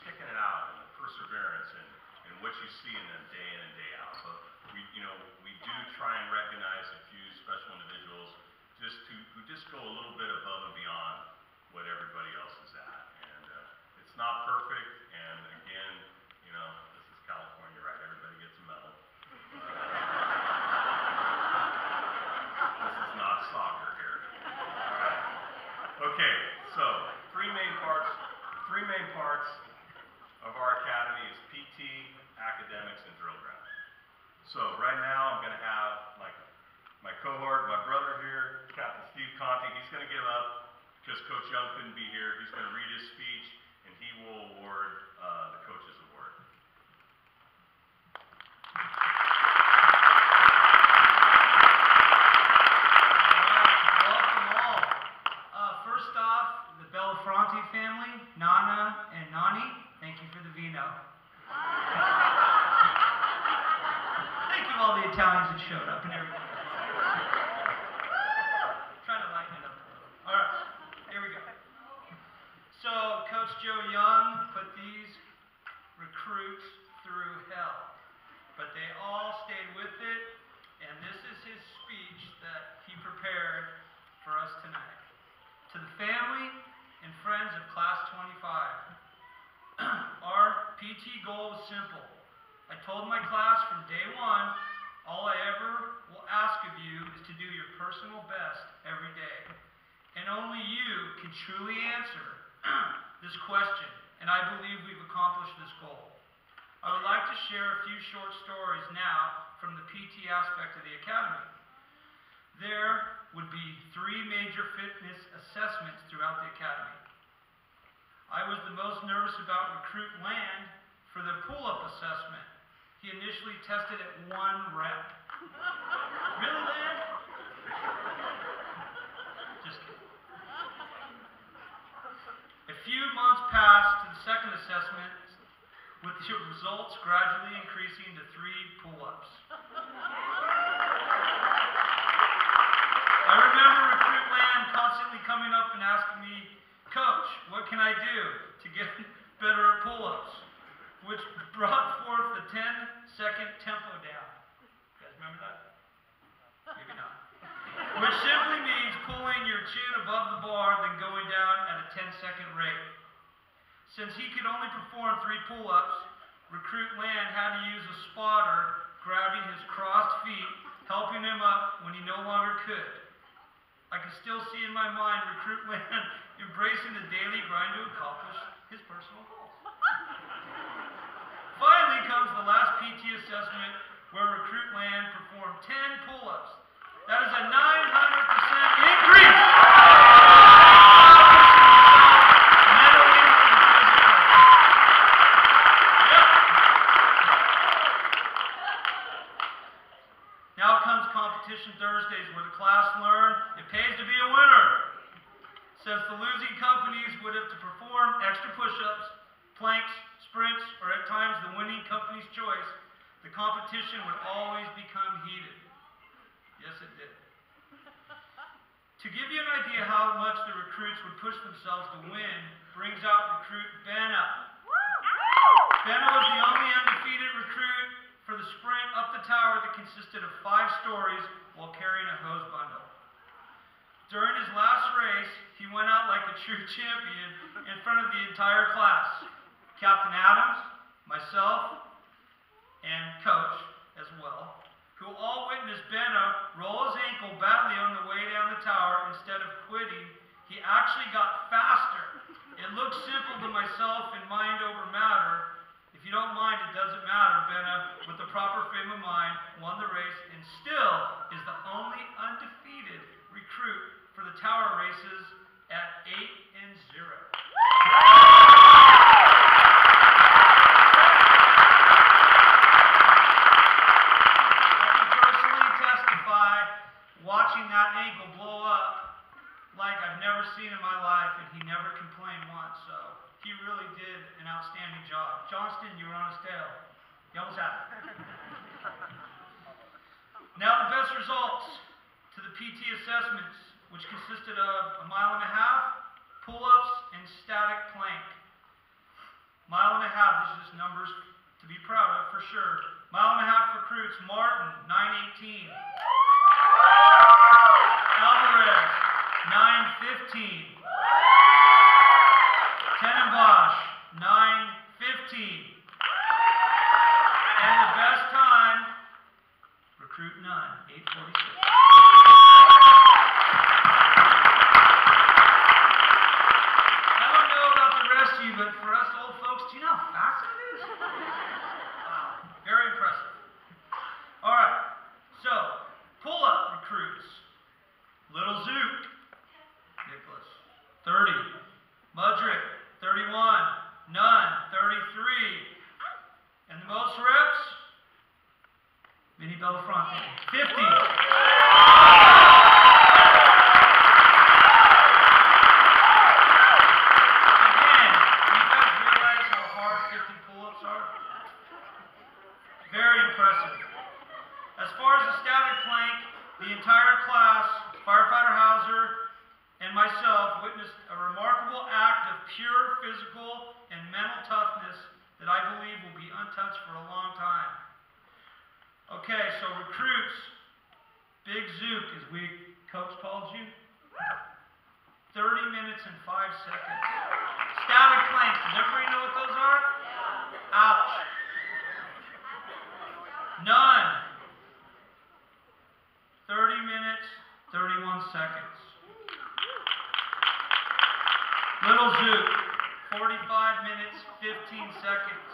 sticking it out and the perseverance and what you see in them day in and day out. But we do try and recognize a few special individuals who just go a little bit above and beyond what everybody else is at. And it's not perfect. And again, this is California, right? Everybody gets a medal. This is not soccer here. All right. Okay. So three main parts of our academy is PT, academics, and drill ground. So right now I'm going to have my cohort, my brother here, Captain Steve Conte. He's going to give up because Coach Young couldn't be here. He's going to read his speech and he will award the coach's award. Belafonte family, Nana and Nani, thank you for the vino. Thank you all the Italians that showed up and everything. Trying to lighten it up a little. All right, here we go. So Coach Joe Young put these recruits through hell, but they all stayed with it, and this is his speech that he prepared for us tonight. To the family and friends of Class 25, our PT goal was simple. I told my class from day one, all I ever will ask of you is to do your personal best every day. And only you can truly answer this question, and I believe we've accomplished this goal. I would like to share a few short stories now from the PT aspect of the academy. There would be 3 major fitness assessments throughout the academy. I was the most nervous about Recruit Land for the pull-up assessment. He initially tested at 1 rep. Really, Land? Just kidding. A few months passed to the second assessment, with the results gradually increasing to 3 pull-ups. I remember Recruit Land constantly coming up and asking me, Coach, what can I do to get better at pull-ups? Which brought forth the 10-second tempo down. You guys remember that? Maybe not. Which simply means pulling your chin above the bar, then going down at a 10-second rate. Since he could only perform 3 pull-ups, Recruit Land had to use a spotter grabbing his crossed feet, helping him up when he no longer could. I can still see in my mind Recruit Land embracing the daily grind to accomplish his personal goals. Finally comes the last PT assessment where Recruit Land performed 10 pull-ups. That is a 900% increase! Mentally and physically. Yep. Now comes Competition Thursdays where the class learned it pays to be a winner. Since the losing companies would have to perform extra push-ups, planks, sprints, or at times the winning company's choice, the competition would always become heated. Yes, it did. To give you an idea how much the recruits would push themselves to win, brings out recruit Benna. Benna was the only undefeated recruit for the sprint up the tower that consisted of 5 stories while carrying a hose bundle. During his last race, he went out like a true champion in front of the entire class. Captain Adams, myself, and Coach as well, who all witnessed Benna roll his ankle badly on the way down the tower. Instead of quitting, he actually got faster. It looked simple to myself and mind over matter. If you don't mind, it doesn't matter. Benna, with the proper frame of mind, won the race and still is the only undefeated recruit for the tower races at 8-0. I can personally testify, watching that ankle blow up like I've never seen in my life, and he never complained once, so he really did an outstanding job. Johnston, you were on his tail. You almost had it. Now the best results to the PT assessments, which consisted of 1.5 miles, pull-ups, and static plank. 1.5 miles just numbers to be proud of for sure. Mile and a half recruits, Martin, 9:18. Alvarez, 9:15. Tenenbosch, 9:15. And the best time, recruit 9, 8:46. I don't know about the rest of you, but for us old folks, do you know how fast it is? Wow, very impressive. All right, so pull-up recruits. Little Zook, Nicholas, 30. Mudrick, 31. Nunn, 33. And the most reps, Vinny Belafonte, 50. Again, you guys realize how hard 50 pull-ups are? Very impressive. As far as the static plank, the entire class, Firefighter Hauser, and myself witnessed a remarkable act of pure physical and mental toughness that I believe will be untouched for a long time. Okay, so recruits, Big Zook, as coach called you, 30 minutes and 5 seconds. Static planks, does everybody know what those are? Ouch. None. 30 minutes, 31 seconds. Little Zook, 45 minutes, 15 seconds.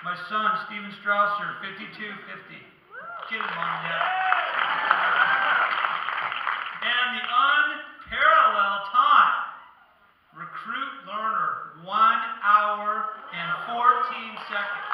My son, Steven Strausser, 52:50. Kid his mom and dad. And the unparalleled time, recruit learner, 1 hour and 14 seconds.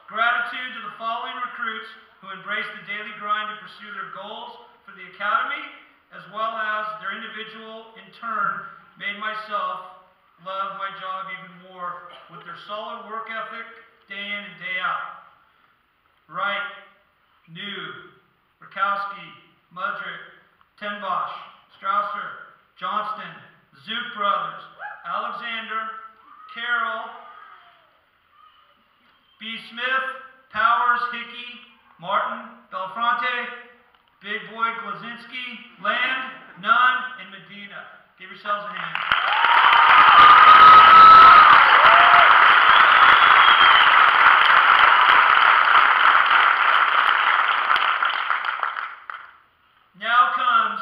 Gratitude to the following recruits who embraced the daily grind to pursue their goals for the academy, as well as their individual, in turn, made myself love my job even more with their solid work ethic day in and day out. Wright, New, Rakowski, Mudrick, Tenbosch, Strausser, Johnston, Zook brothers, Alexander, Carroll, B. Smith, Powers, Hickey, Martin, Belfronte, Big Boy Glazinski, Land, Nunn, and Medina. Give yourselves a hand. Now comes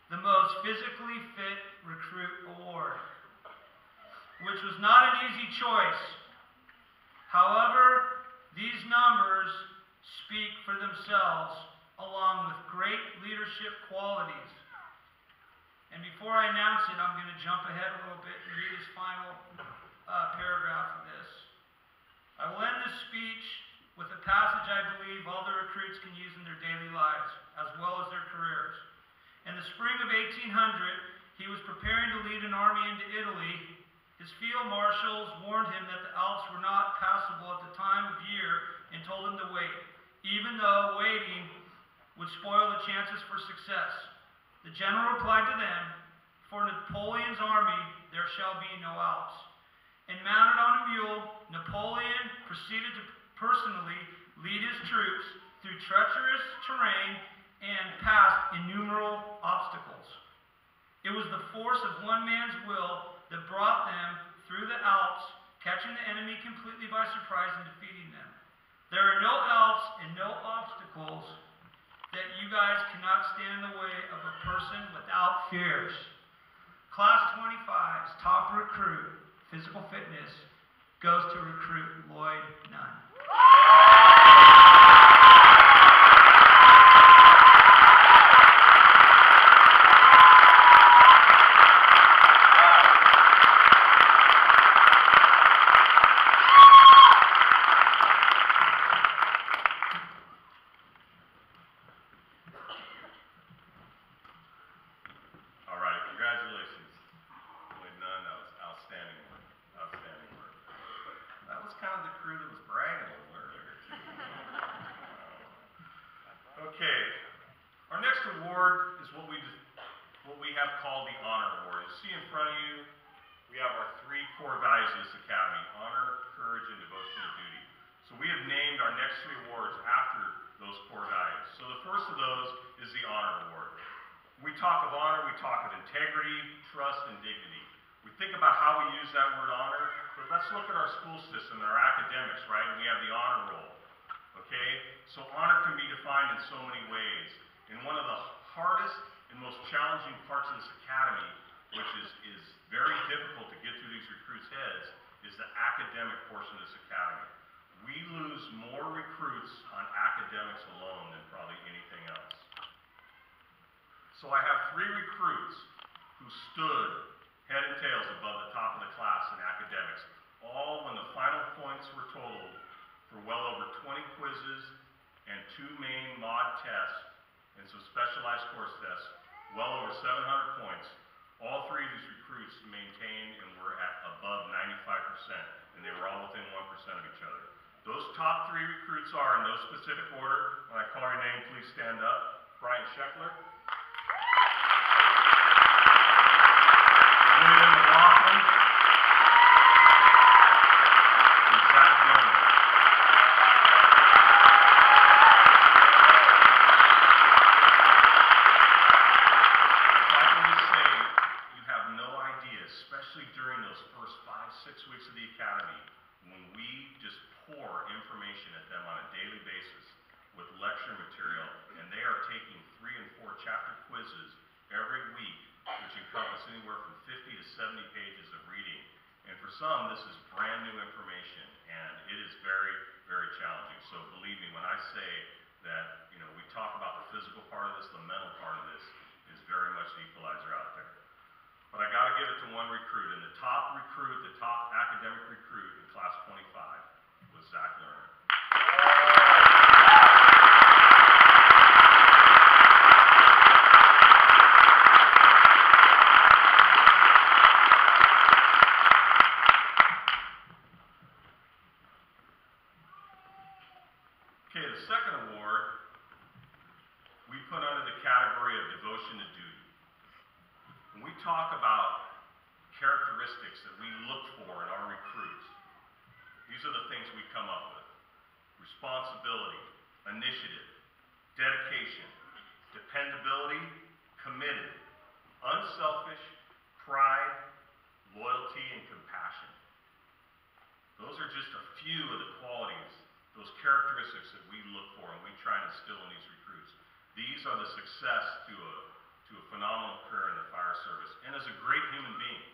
the most physically fit recruit award, which was not an easy choice. However, these numbers speak for themselves, along with great leadership qualities. And before I announce it, I'm going to jump ahead a little bit and read his final paragraph of this. I will end this speech with a passage I believe all the recruits can use in their daily lives, as well as their careers. In the spring of 1800, he was preparing to lead an army into Italy. His field marshals warned him that the Alps were not passable at the time of year and told him to wait, even though waiting would spoil the chances for success. The general replied to them, "For Napoleon's army there shall be no Alps." And mounted on a mule, Napoleon proceeded to personally lead his troops through treacherous terrain and past innumerable obstacles. It was the force of one man's will that brought them through the Alps, catching the enemy completely by surprise and defeating them. There are no Alps and no obstacles that you guys cannot stand in the way of a person without fears. Class 25's top recruit, physical fitness, goes to recruit Lloyd Nunn. All right, congratulations, Lloyd Nunn. That was have called the Honor Award. You see in front of you, we have our 3 core values of this academy: honor, courage, and devotion to duty. So we have named our next 3 awards after those core values. So the first of those is the Honor Award. When we talk of honor, we talk of integrity, trust, and dignity. We think about how we use that word honor, but let's look at our school system and our academics, right? And we have the honor roll, okay? So honor can be defined in so many ways. And one of the hardest and most challenging parts of this academy, which is very difficult to get through these recruits' heads, is the academic portion of this academy. We lose more recruits on academics alone than probably anything else. So I have 3 recruits who stood head and tails above the top of the class in academics, all when the final points were totaled for well over 20 quizzes and 2 main mod tests and some specialized course tests, well over 700 points. All 3 of these recruits maintained and were at above 95%, and they were all within 1% of each other. Those top 3 recruits are, in no specific order, when I call your name, please stand up. Brian Scheckler, William McLaughlin, and Zach Lerner. If I can just say, you have no idea, especially during those first 5-6 weeks of the academy, when we just pour information at them on a daily basis with lecture material, and they are taking 3 and 4 chapter quizzes every week, which encompass anywhere from 50 to 70 pages of reading. And for some, this is brand new information, and it is very, very challenging. So believe me when I say that, you know, we talk about the physical part of this, the mental part of this is very much the equalizer out there. But I got to give it to one recruit, and the top recruit, the top academic recruit in class 25 was Zach Lerner. Okay, the second award we put under the category of devotion to duty. When we talk about characteristics that we look for in our recruits, these are the things we come up with: responsibility, initiative, dedication, dependability, committed, unselfish, pride, loyalty, and compassion. Those are just a few of the qualities, those characteristics that we look for and we try to instill in these recruits. These are the success to a phenomenal career in the fire service. And as a great human being,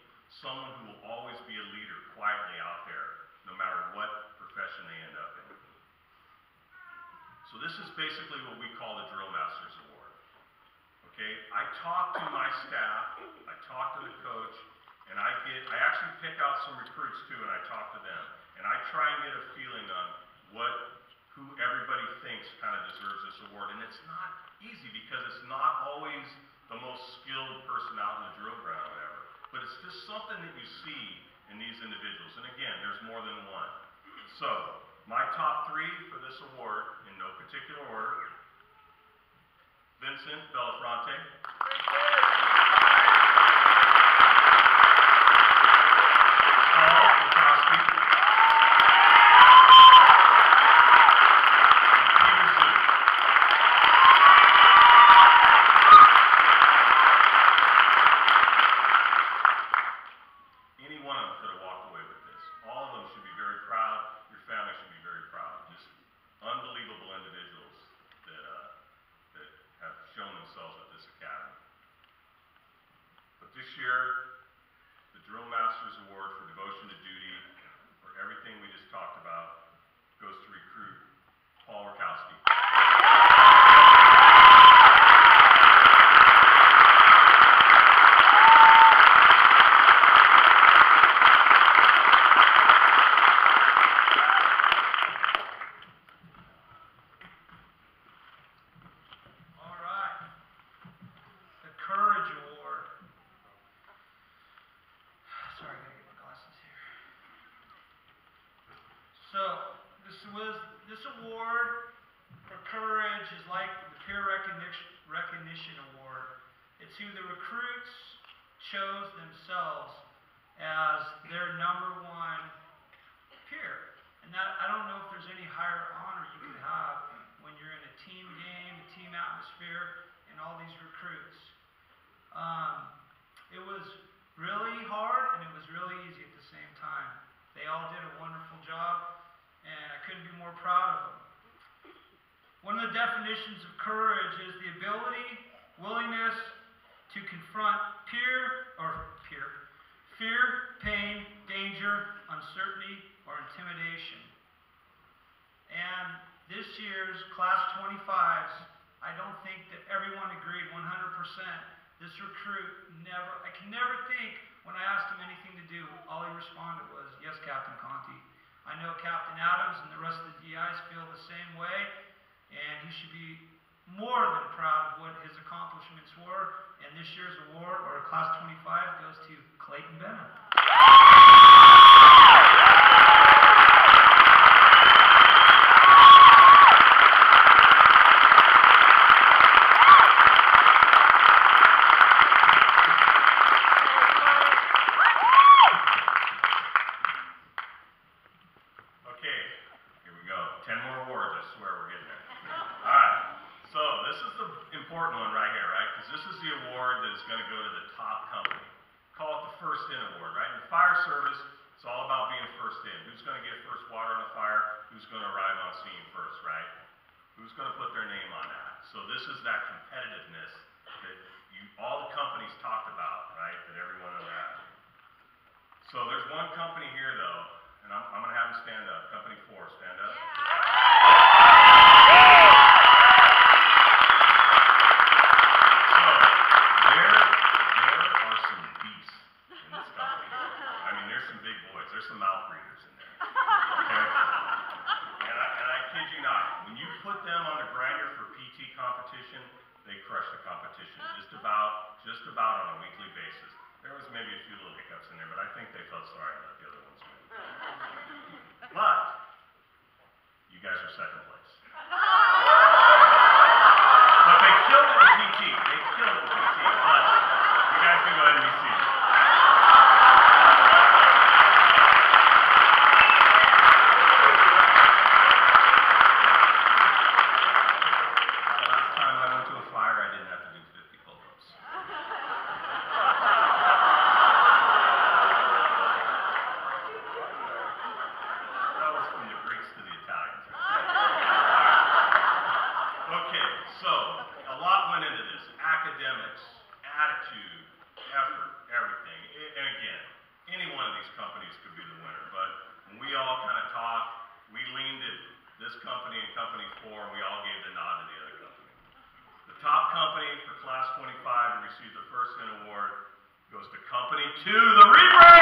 someone who will always be a leader quietly out there, no matter what profession they end up in. So this is basically what we call the Drill Masters Award. Okay, I talk to my staff, I talk to the coach, and I actually pick out some recruits too, and I talk to them. And I try and get a feeling on who everybody thinks kind of deserves this award. And it's not easy because it's not always the most skilled person out in the drill ground or whatever. But it's just something that you see in these individuals. And again, there's more than one. So, my top 3 for this award, in no particular order: Vincent Bellafronte, Paul Bukowski, this year, the Drill Masters Award for Devotion to Duty, for everything we just talked about, goes to recruit Paul Rakowski. All right. The Courage Award. Sorry, I gotta get my glasses here. So, this award for courage is like the peer recognition award. It's the recruits chose themselves as their #1 peer. And that, I don't know if there's any higher honor you could have when you're in a team game, a team atmosphere, and all these recruits. It was really hard and it was really easy at the same time. They all did a wonderful job, and I couldn't be more proud of them. One of the definitions of courage is the ability, willingness to confront fear, pain, danger, uncertainty, or intimidation. And this year's Class 25s, I don't think that everyone agreed 100%. This recruit I can never think when I asked him anything to do, all he responded was, "Yes, Captain Conti." I know Captain Adams and the rest of the DIs feel the same way, and he should be more than proud of what his accomplishments were. And this year's award, or Class 25, goes to Clayton Bennett. So there's one company here, though, and I'm going to have them stand up. Company 4, stand up. Yeah. So there are some beasts in this company. I mean, there's some big boys. There's some mouth breathers in there. Okay? And I kid you not, when you put them on the grinder for PT competition, they crush the competition just about on a weekly basis. There was maybe a few little hiccups in there, but I think they felt sorry and let the other ones win. But you guys are second place. But they killed it in PT. They killed it in PT. But you guys can go ahead and be seated. The last time I went to a fire, I didn't have to do 50 pull-ups. To the Reapers!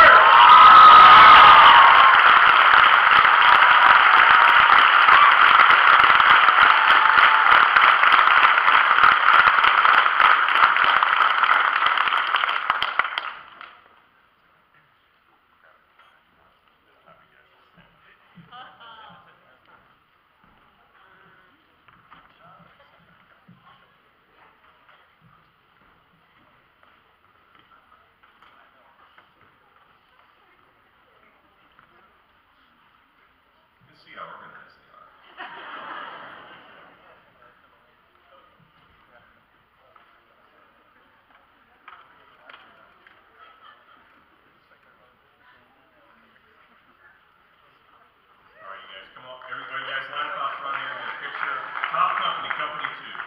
See how organized they are. All right, you guys, come on. Everybody, guys, line up out front here and get a picture. Top company, company 2.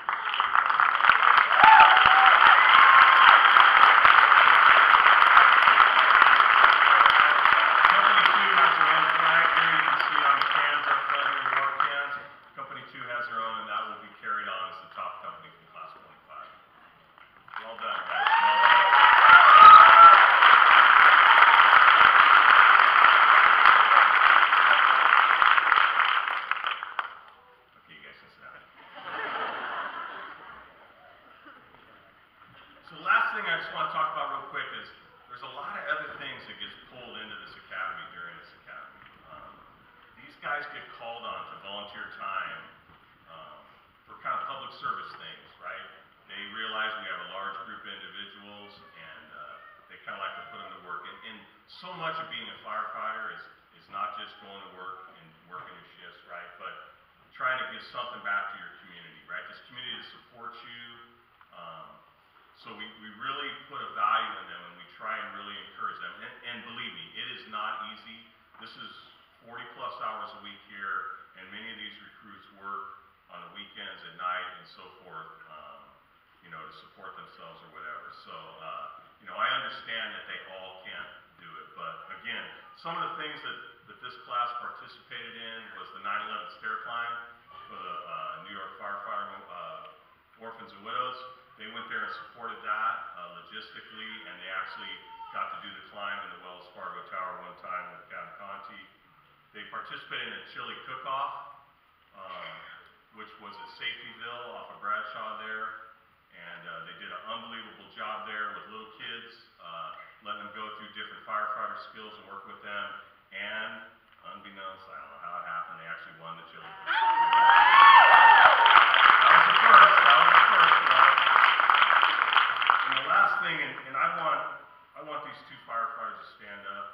So the last thing I just want to talk about real quick is there's a lot of other things that gets pulled into this academy during this academy. These guys get called on to volunteer time for kind of public service things, right? They realize we have a large group of individuals kind of like to put them to work. And so much of being a firefighter is not just going to work and working your shifts, right? But trying to give something back to your community, right? This community that supports you. So we really put a value in them, and we try and really encourage them. And believe me, it is not easy. This is 40 plus hours a week here, and many of these recruits work on the weekends, at night, and so forth, you know, to support themselves or whatever. So, you know, I understand that they all can't do it, but again, some of the things that this class participated in was the 9/11 stair climb for the New York firefighter orphans and widows. They went there and supported that logistically, and they actually got to do the climb in the Wells Fargo Tower one time with Captain Conti. They participated in a chili cook-off, which was at Safetyville off of Bradshaw there, and they did an unbelievable job there with little kids, letting them go through different firefighter skills and work with them, and unbeknownst, I don't know how it happened, they actually won the chili cook-off. That was the first, right? And the last thing, and I want these two firefighters to stand up,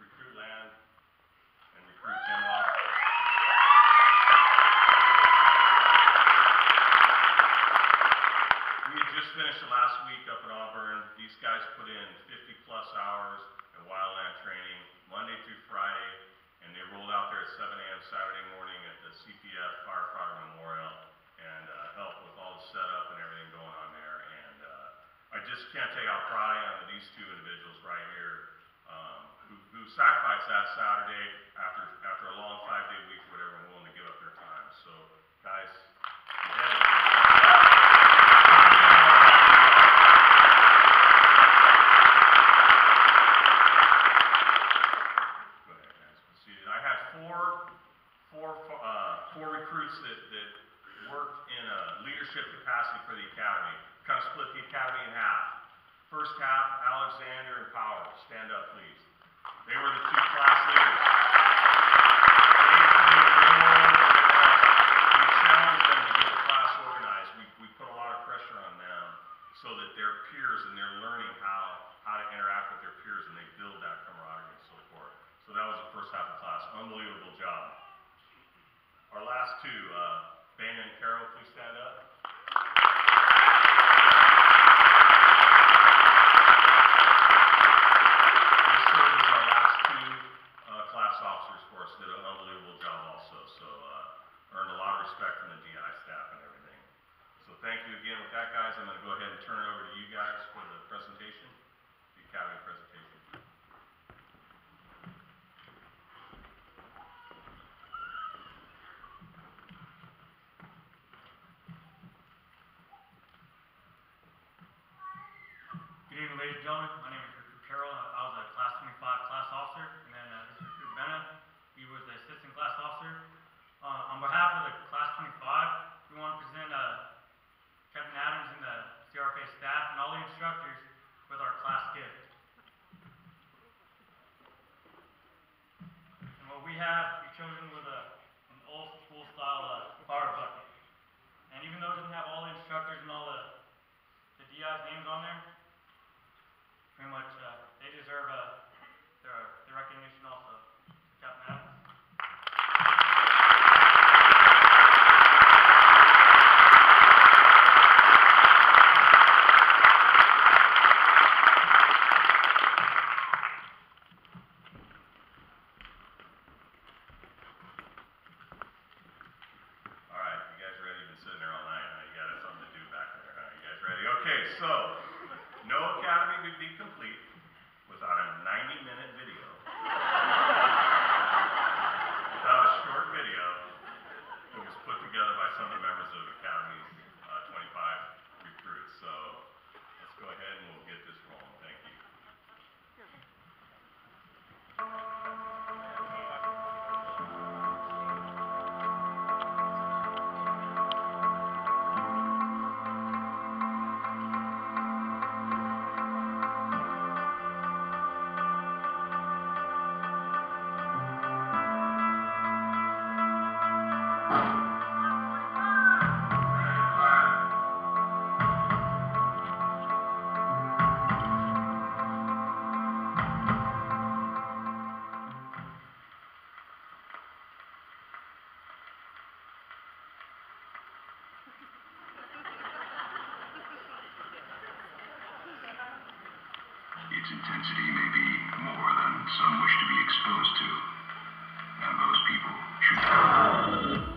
recruit Land and recruit Tim off. We had just finished the last week up in Auburn. These guys put in 50 plus hours in wildland training, Monday through Friday, and they rolled out there at 7 a.m. Saturday morning at the CPF Firefighter Memorial and helped with all the setup and everything going on there. And I just can't tell you how proud I am of these two individuals right here who sacrificed that Saturday after a long 5-day week or whatever, and willing to give up their time. So, guys, I had four recruits that worked in a leadership capacity for the academy. Kind of split the academy in half. First half, Alexander and Power. Stand up, please. They were the two class leaders. We challenged them to get the class organized. We put a lot of pressure on them so that their peers, and they're learning how to interact with their peers, and they build that camaraderie and so forth. So that was the first half of class. Unbelievable job. Our last two, Ben and Carol, please stand up. They served as our last two class officers for us. Did an unbelievable job also. So earned a lot of respect from the DI staff and everything. So thank you again. With that, guys, I'm going to go ahead and turn it over to you guys for the presentation, the academy presentation. Good evening, ladies and gentlemen. My name is Recruit Carroll. I was a Class 25 class officer, and then this is Recruit Bennett. He was the assistant class officer. On behalf of the Class 25, we want to present Captain Adams and the CRFA staff and all the instructors with our class gift. And what we have, we've chosen with an old school style fire bucket. And even though it doesn't have all the instructors and all the DI's names on there, pretty much, they deserve their recognition also. Captain Adams. Its intensity may be more than some wish to be exposed to, and those people should...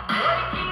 Breaking